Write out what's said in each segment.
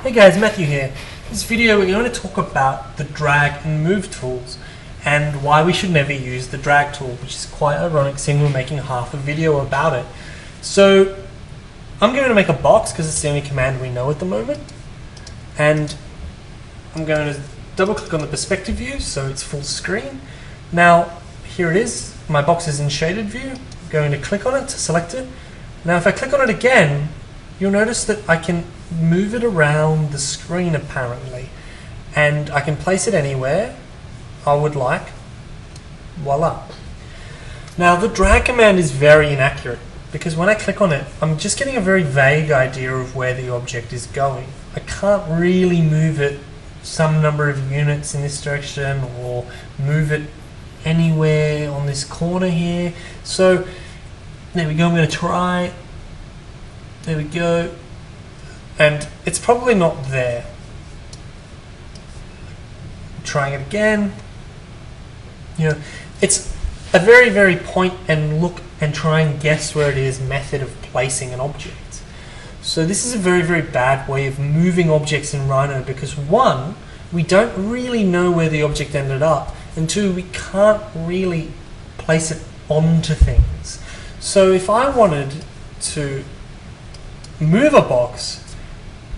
Hey guys, Matthew here. In this video we're going to talk about the drag and move tools and why we should never use the drag tool, which is quite ironic seeing we're making half a video about it. So I'm going to make a box because it's the only command we know at the moment, and I'm going to double click on the perspective view so it's full screen. Now here it is, my box is in shaded view. I'm going to click on it to select it. Now if I click on it again, you'll notice that I can move it around the screen apparently, and I can place it anywhere I would like. Voila. Now the drag command is very inaccurate because when I click on it, I'm just getting a very vague idea of where the object is going. I can't really move it some number of units in this direction or move it anywhere on this corner here. So there we go, I'm going to try. There we go. And it's probably not there. Trying it again. You know, it's a very, very point and look and try and guess where it is method of placing an object. So this is a very, very bad way of moving objects in RHINO because one, we don't really know where the object ended up, and two, we can't really place it onto things. So if I wanted to move a box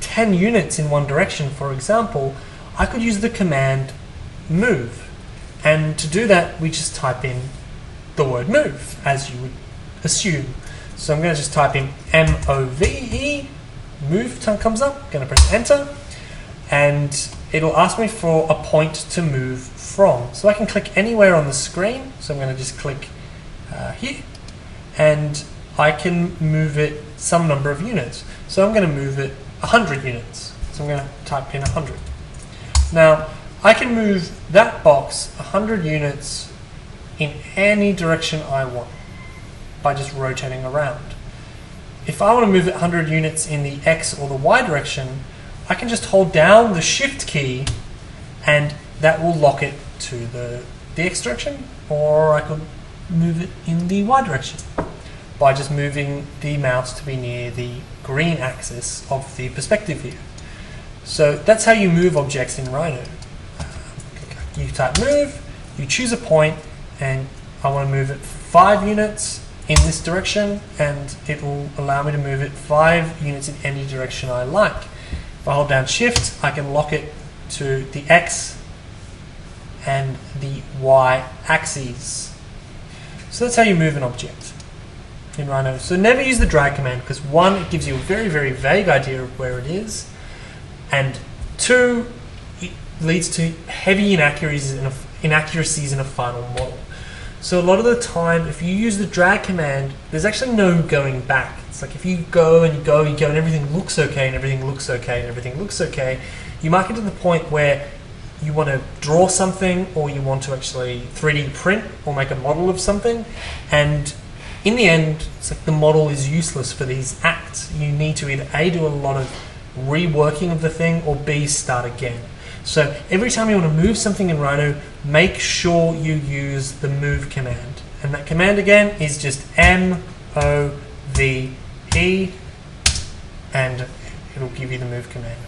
10 units in one direction, for example, I could use the command move. And to do that, we just type in the word move, as you would assume. So I'm going to just type in M-O-V-E, move comes up, I'm going to press enter, and it'll ask me for a point to move from. So I can click anywhere on the screen, so I'm going to just click here, and I can move it some number of units. So I'm going to move it 100 units. So I'm going to type in 100. Now, I can move that box 100 units in any direction I want by just rotating around. If I want to move it 100 units in the X or the Y direction, I can just hold down the Shift key and that will lock it to the X direction, or I could move it in the Y direction by just moving the mouse to be near the green axis of the perspective view. So that's how you move objects in RHINO. You type move, you choose a point, and I want to move it 5 units in this direction, and it will allow me to move it 5 units in any direction I like. If I hold down Shift, I can lock it to the X and the Y axes. So that's how you move an object in RHINO. So never use the drag command because one, it gives you a very, very vague idea of where it is, and two, it leads to heavy inaccuracies in a final model. So a lot of the time, if you use the drag command, there's actually no going back. It's like if you go and you go and you go and everything looks okay and everything looks okay and everything looks okay, you might get to the point where you want to draw something or you want to actually 3D print or make a model of something, and in the end, it's like the model is useless for these acts. You need to either A, do a lot of reworking of the thing, or B, start again. So every time you want to move something in RHINO, make sure you use the move command. And that command again is just M-O-V-E, and it'll give you the move command.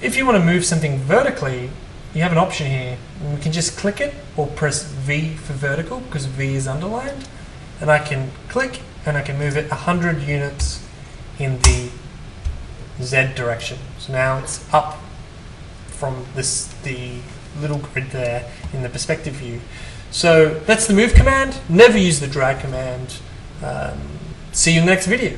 If you want to move something vertically, you have an option here. We can just click it or press V for vertical because V is underlined. And I can click and I can move it 100 units in the Z direction. So now it's up from the little grid there in the perspective view. So that's the move command. Never use the drag command. See you in the next video.